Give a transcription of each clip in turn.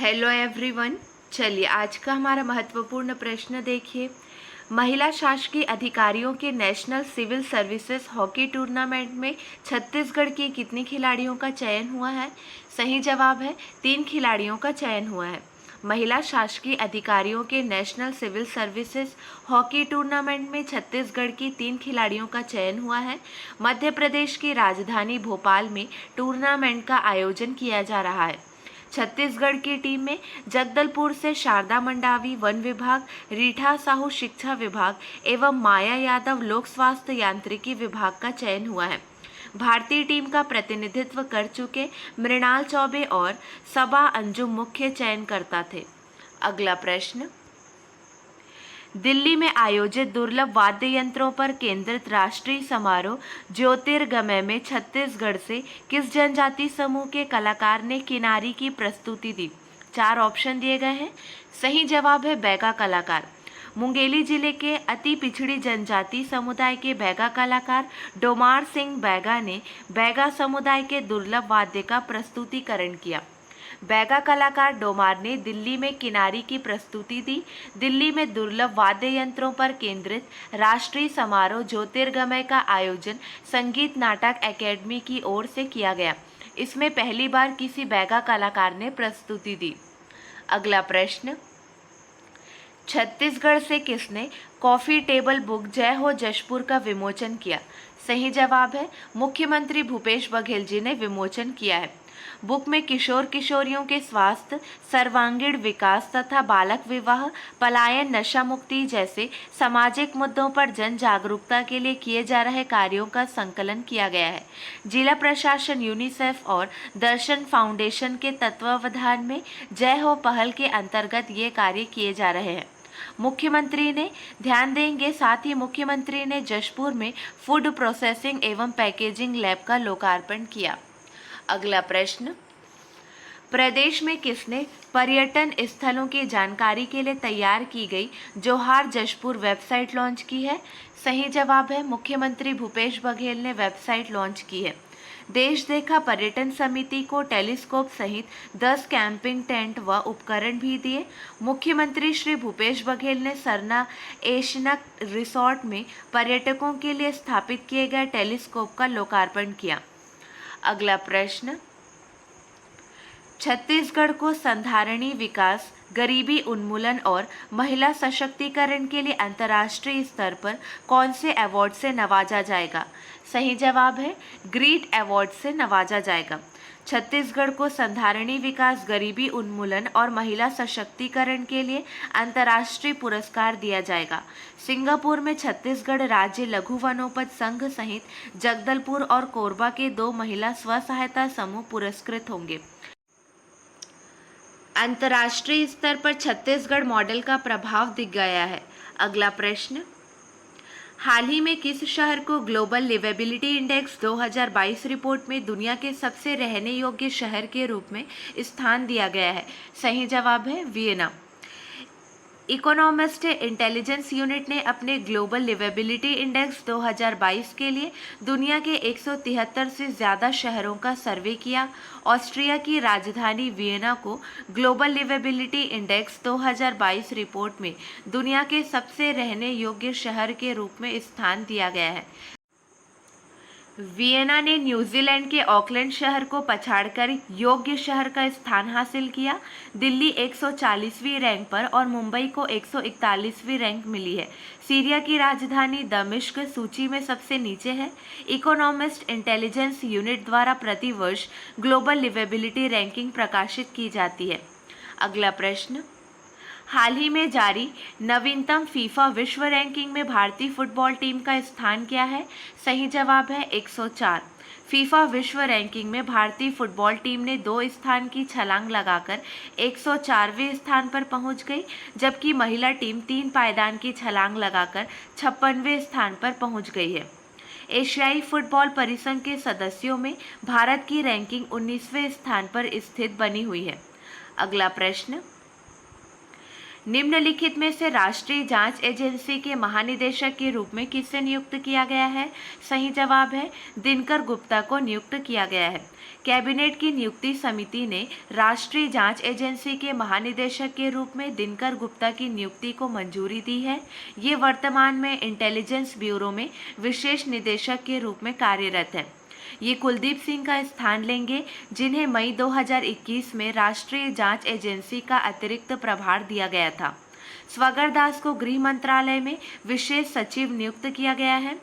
Hello everyone. चलिए आज का हमारा महत्वपूर्ण प्रश्न देखिए। महिला शासकीय अधिकारियों के national civil services hockey tournament में छत्तीसगढ़ की कितनी खिलाड़ियों का चयन हुआ है? सही जवाब है 3 खिलाड़ियों का चयन हुआ है। महिला शासकीय अधिकारियों के national civil services hockey tournament में छत्तीसगढ़ की 3 खिलाड़ियों का चयन हुआ है। मध्य प्रदेश की राजधानी भोपाल में टूर्नामेंट का आयोजन किया जा रहा है। छत्तीसगढ़ की टीम में जगदलपुर से शारदा मंडावी वन विभाग, रीठा साहू शिक्षा विभाग एवं माया यादव लोक स्वास्थ्य यांत्रिकी विभाग का चयन हुआ है। भारतीय टीम का प्रतिनिधित्व कर चुके मृणाल चौबे और सबा अंजुम मुख्य चयनकर्ता थे। अगला प्रश्न, दिल्ली में आयोजित दुर्लभ वाद्य यंत्रों पर केंद्रित राष्ट्रीय समारोह ज्योतिर्गमय में छत्तीसगढ़ से किस जनजाति समूह के कलाकार ने किनारी की प्रस्तुति दी? 4 ऑप्शन दिए गए हैं। सही जवाब है बैगा कलाकार। मुंगेली जिले के अति पिछड़ी जनजाति समुदाय के बैगा कलाकार डोमार सिंह बैगा ने बैगा समुदाय के दुर्लभ वाद्य का प्रस्तुतिकरण किया। बैगा कलाकार डोमार ने दिल्ली में किनारी की प्रस्तुति दी। दिल्ली में दुर्लभ वाद्य यंत्रों पर केंद्रित राष्ट्रीय समारोह ज्योतिर्गमय का आयोजन संगीत नाटक अकेडमी की ओर से किया गया। इसमें पहली बार किसी बैगा कलाकार ने प्रस्तुति दी। अगला प्रश्न, छत्तीसगढ़ से किसने कॉफी टेबल बुक जय हो जशपुर का विमोचन किया? सही जवाब है मुख्यमंत्री भूपेश बघेल जी ने विमोचन किया है। बुक में किशोर किशोरियों के स्वास्थ्य, सर्वांगीण विकास तथा बालक विवाह, पलायन, नशा मुक्ति जैसे सामाजिक मुद्दों पर जन जागरूकता के लिए किए जा रहे कार्यों का संकलन किया गया है। जिला प्रशासन, यूनिसेफ और दर्शन फाउंडेशन के तत्वावधान में जय हो पहल के अंतर्गत ये कार्य किए जा रहे हैं। मुख्यमंत्री ने ध्यान देंगे। साथ ही मुख्यमंत्री ने जशपुर में फूड प्रोसेसिंग एवं पैकेजिंग लैब का लोकार्पण किया। अगला प्रश्न, प्रदेश में किसने पर्यटन स्थलों की जानकारी के लिए तैयार की गई जोहार जशपुर वेबसाइट लॉन्च की है? सही जवाब है मुख्यमंत्री भूपेश बघेल ने वेबसाइट लॉन्च की है। देश देखा पर्यटन समिति को टेलीस्कोप सहित 10 कैंपिंग टेंट व उपकरण भी दिए। मुख्यमंत्री श्री भूपेश बघेल ने सरना एशनक रिसोर्ट में पर्यटकों के लिए स्थापित किए गए टेलीस्कोप का लोकार्पण किया। अगला प्रश्न, छत्तीसगढ़ को संधारणीय विकास, गरीबी उन्मूलन और महिला सशक्तिकरण के लिए अंतर्राष्ट्रीय स्तर पर कौन से अवार्ड से नवाजा जाएगा? सही जवाब है ग्रीट अवार्ड से नवाजा जाएगा। छत्तीसगढ़ को संधारणीय विकास, गरीबी उन्मूलन और महिला सशक्तिकरण के लिए अंतर्राष्ट्रीय पुरस्कार दिया जाएगा। सिंगापुर में छत्तीसगढ़ राज्य लघु वनोपज संघ सहित जगदलपुर और कोरबा के 2 महिला स्व सहायता समूह पुरस्कृत होंगे। अंतर्राष्ट्रीय स्तर पर छत्तीसगढ़ मॉडल का प्रभाव दिख गया है। अगला प्रश्न, हाल ही में किस शहर को ग्लोबल लिवेबिलिटी इंडेक्स 2022 रिपोर्ट में दुनिया के सबसे रहने योग्य शहर के रूप में स्थान दिया गया है? सही जवाब है वियना। इकोनॉमिस्ट इंटेलिजेंस यूनिट ने अपने ग्लोबल लिवेबिलिटी इंडेक्स 2022 के लिए दुनिया के 173 से ज़्यादा शहरों का सर्वे किया। ऑस्ट्रिया की राजधानी वियना को ग्लोबल लिवेबिलिटी इंडेक्स 2022 रिपोर्ट में दुनिया के सबसे रहने योग्य शहर के रूप में स्थान दिया गया है। वियना ने न्यूजीलैंड के ऑकलैंड शहर को पछाड़कर योग्य शहर का स्थान हासिल किया। दिल्ली 140वीं रैंक पर और मुंबई को 141वीं रैंक मिली है। सीरिया की राजधानी दमिश्क सूची में सबसे नीचे है। इकोनॉमिस्ट इंटेलिजेंस यूनिट द्वारा प्रतिवर्ष ग्लोबल लिवेबिलिटी रैंकिंग प्रकाशित की जाती है। अगला प्रश्न, हाल ही में जारी नवीनतम फीफा विश्व रैंकिंग में भारतीय फुटबॉल टीम का स्थान क्या है? सही जवाब है 104। फीफा विश्व रैंकिंग में भारतीय फुटबॉल टीम ने 2 स्थान की छलांग लगाकर 104वें स्थान पर पहुंच गई, जबकि महिला टीम 3 पायदान की छलांग लगाकर 56वें स्थान पर पहुंच गई है। एशियाई फुटबॉल परिसंघ के सदस्यों में भारत की रैंकिंग 19वें स्थान पर स्थित बनी हुई है। अगला प्रश्न, निम्नलिखित में से राष्ट्रीय जांच एजेंसी के महानिदेशक के रूप में किसे नियुक्त किया गया है? सही जवाब है दिनकर गुप्ता को नियुक्त किया गया है। कैबिनेट की नियुक्ति समिति ने राष्ट्रीय जांच एजेंसी के महानिदेशक के रूप में दिनकर गुप्ता की नियुक्ति को मंजूरी दी है। ये वर्तमान में इंटेलिजेंस ब्यूरो में विशेष निदेशक के रूप में कार्यरत है। ये कुलदीप सिंह का स्थान लेंगे, जिन्हें मई 2021 में राष्ट्रीय जांच एजेंसी का अतिरिक्त प्रभार दिया गया था। स्वगर दास को गृह मंत्रालय में विशेष सचिव नियुक्त किया गया है।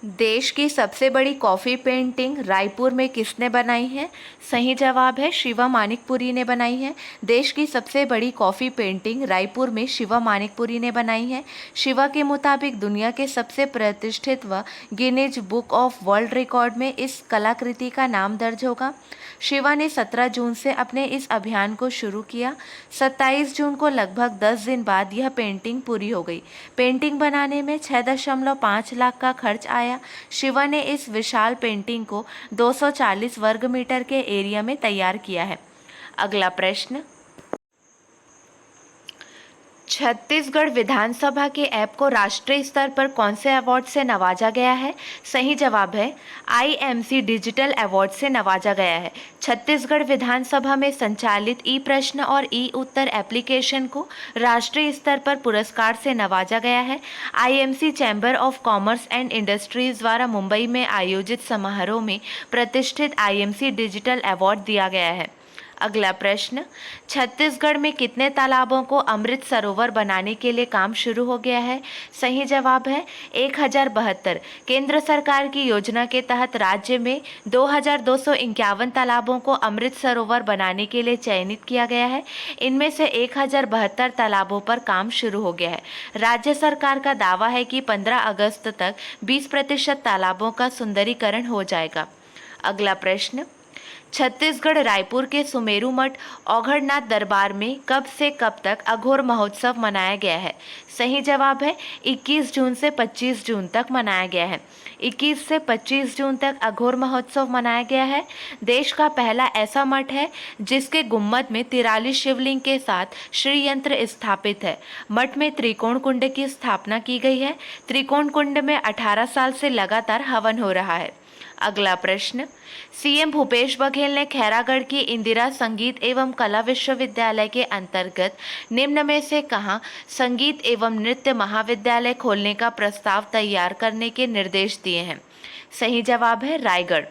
देश की सबसे बड़ी कॉफ़ी पेंटिंग रायपुर में किसने बनाई है? सही जवाब है शिवा मानिकपुरी ने बनाई है। देश की सबसे बड़ी कॉफ़ी पेंटिंग रायपुर में शिवा मानिकपुरी ने बनाई है। शिवा के मुताबिक दुनिया के सबसे प्रतिष्ठित व Guinness book of world record में इस कलाकृति का नाम दर्ज होगा। शिवा ने 17 जून से अपने इस अभियान को शुरू किया। 27 जून को लगभग 10 दिन बाद यह पेंटिंग पूरी हो गई। पेंटिंग बनाने में 6.5 लाख का खर्च आया। शिवा ने इस विशाल पेंटिंग को 240 वर्ग मीटर के एरिया में तैयार किया है। अगला प्रश्न, छत्तीसगढ़ विधानसभा के ऐप को राष्ट्रीय स्तर पर कौन से अवार्ड से नवाजा गया है? सही जवाब है IMC डिजिटल अवार्ड से नवाजा गया है। छत्तीसगढ़ विधानसभा में संचालित ई प्रश्न और ई उत्तर एप्लीकेशन को राष्ट्रीय स्तर पर पुरस्कार से नवाजा गया है। IMC chamber of commerce and industries द्वारा मुंबई में आयोजित समारोह में प्रतिष्ठित IMC डिजिटल अवार्ड दिया गया है। अगला प्रश्न, छत्तीसगढ़ में कितने तालाबों को अमृत सरोवर बनाने के लिए काम शुरू हो गया है? सही जवाब है 1072। केंद्र सरकार की योजना के तहत राज्य में 2251 तालाबों को अमृत सरोवर बनाने के लिए चयनित किया गया है। इनमें से 1072 तालाबों पर काम शुरू हो गया है। राज्य सरकार का दावा है कि 15 अगस्त तक 20% तालाबों का सुंदरीकरण हो जाएगा। अगला प्रश्न, छत्तीसगढ़ रायपुर के सुमेरु मठ औघड़नाथ दरबार में कब से कब तक अघोर महोत्सव मनाया गया है? सही जवाब है 21 जून से 25 जून तक मनाया गया है। 21 से 25 जून तक अघोर महोत्सव मनाया गया है। देश का पहला ऐसा मठ है जिसके गुम्मद में 43 शिवलिंग के साथ श्री यंत्र स्थापित है। मठ में त्रिकोण कुंड की स्थापना की गई है। त्रिकोण कुंड में 18 साल से लगातार हवन हो रहा है। अगला प्रश्न, सीएम भूपेश बघेल ने खैरागढ़ की इंदिरा संगीत एवं कला विश्वविद्यालय के अंतर्गत निम्न में से कहाँ संगीत एवं नृत्य महाविद्यालय खोलने का प्रस्ताव तैयार करने के निर्देश दिए हैं? सही जवाब है रायगढ़।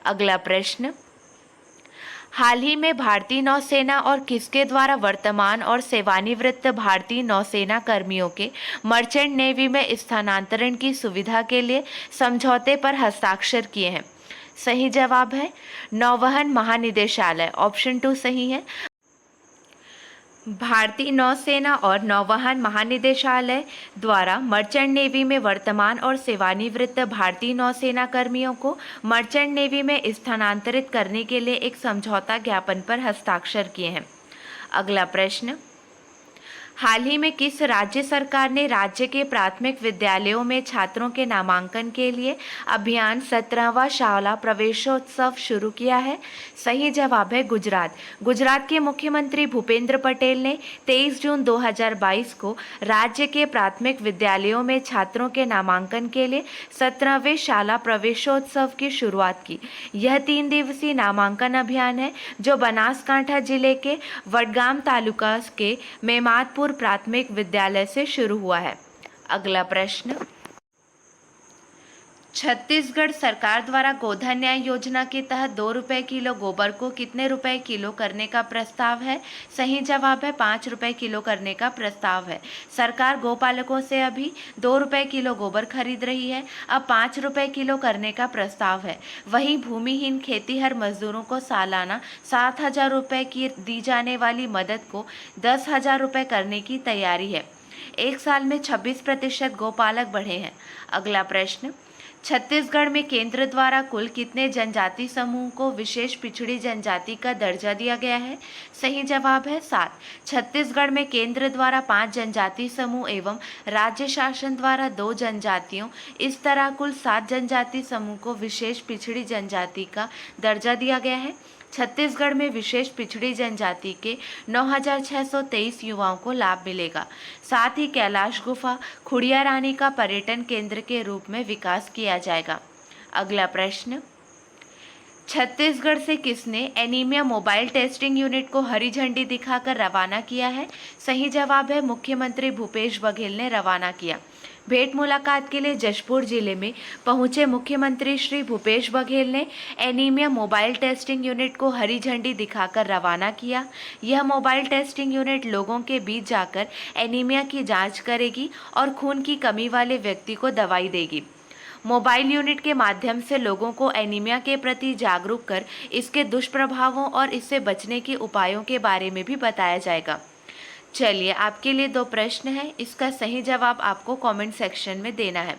अगला प्रश्न, हाल ही में भारतीय नौसेना और किसके द्वारा वर्तमान और सेवानिवृत्त भारतीय नौसेना कर्मियों के मर्चेंट नेवी में स्थानांतरण की सुविधा के लिए समझौते पर हस्ताक्षर किए हैं? सही जवाब है नौवहन महानिदेशालय। ऑप्शन 2 सही है। भारतीय नौसेना और नौवहन महानिदेशालय द्वारा मर्चेंट नेवी में वर्तमान और सेवानिवृत्त भारतीय नौसेना कर्मियों को मर्चेंट नेवी में स्थानांतरित करने के लिए एक समझौता ज्ञापन पर हस्ताक्षर किए हैं। अगला प्रश्न, हाल ही में किस राज्य सरकार ने राज्य के प्राथमिक विद्यालयों में छात्रों के नामांकन के लिए अभियान 17वां शाला प्रवेशोत्सव शुरू किया है? सही जवाब है गुजरात। गुजरात के मुख्यमंत्री भूपेंद्र पटेल ने 23 जून 2022 को राज्य के प्राथमिक विद्यालयों में छात्रों के नामांकन के लिए 17वें शाला प्रवेशोत्सव की शुरुआत की। यह 3 दिवसीय नामांकन अभियान है जो बनासकांठा जिले के वडगाम तालुका के मेमादपुर प्राथमिक विद्यालय से शुरू हुआ है। अगला प्रश्न, छत्तीसगढ़ सरकार द्वारा गोधन न्याय योजना के तहत 2 रुपये किलो गोबर को कितने रुपए किलो करने का प्रस्ताव है? सही जवाब है 5 रुपये किलो करने का प्रस्ताव है। सरकार गोपालकों से अभी 2 रुपये किलो गोबर खरीद रही है, अब 5 रुपये किलो करने का प्रस्ताव है। वहीं भूमिहीन खेतीहर मजदूरों को सालाना 7,000 रुपये की दी जाने वाली मदद को 10,000 रुपये करने की तैयारी है। एक साल में 26% गोपालक बढ़े हैं। अगला प्रश्न, छत्तीसगढ़ में केंद्र द्वारा कुल कितने जनजाति समूह को विशेष पिछड़ी जनजाति का दर्जा दिया गया है? सही जवाब है 7। छत्तीसगढ़ में केंद्र द्वारा 5 जनजाति समूह एवं राज्य शासन द्वारा 2 जनजातियों, इस तरह कुल 7 जनजाति समूह को विशेष पिछड़ी जनजाति का दर्जा दिया गया है। छत्तीसगढ़ में विशेष पिछड़ी जनजाति के 9,623 युवाओं को लाभ मिलेगा। साथ ही कैलाश गुफा खुड़िया रानी का पर्यटन केंद्र के रूप में विकास किया जाएगा। अगला प्रश्न, छत्तीसगढ़ से किसने एनीमिया मोबाइल टेस्टिंग यूनिट को हरी झंडी दिखाकर रवाना किया है? सही जवाब है मुख्यमंत्री भूपेश बघेल ने रवाना किया। भेंट मुलाकात के लिए जशपुर जिले में पहुंचे मुख्यमंत्री श्री भूपेश बघेल ने एनीमिया मोबाइल टेस्टिंग यूनिट को हरी झंडी दिखाकर रवाना किया। यह मोबाइल टेस्टिंग यूनिट लोगों के बीच जाकर एनीमिया की जांच करेगी और खून की कमी वाले व्यक्ति को दवाई देगी। मोबाइल यूनिट के माध्यम से लोगों को एनीमिया के प्रति जागरूक कर इसके दुष्प्रभावों और इससे बचने के उपायों के बारे में भी बताया जाएगा। चलिए, आपके लिए 2 प्रश्न हैं, इसका सही जवाब आपको कमेंट सेक्शन में देना है।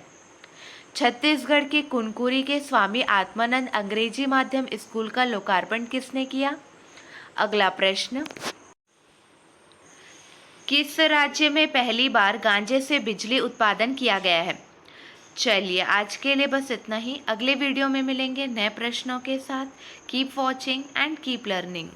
छत्तीसगढ़ के कुनकुरी के स्वामी आत्मानंद अंग्रेजी माध्यम स्कूल का लोकार्पण किसने किया? अगला प्रश्न, किस राज्य में पहली बार गांजे से बिजली उत्पादन किया गया है? चलिए, आज के लिए बस इतना ही। अगले वीडियो में मिलेंगे नए प्रश्नों के साथ। Keep watching and keep learning.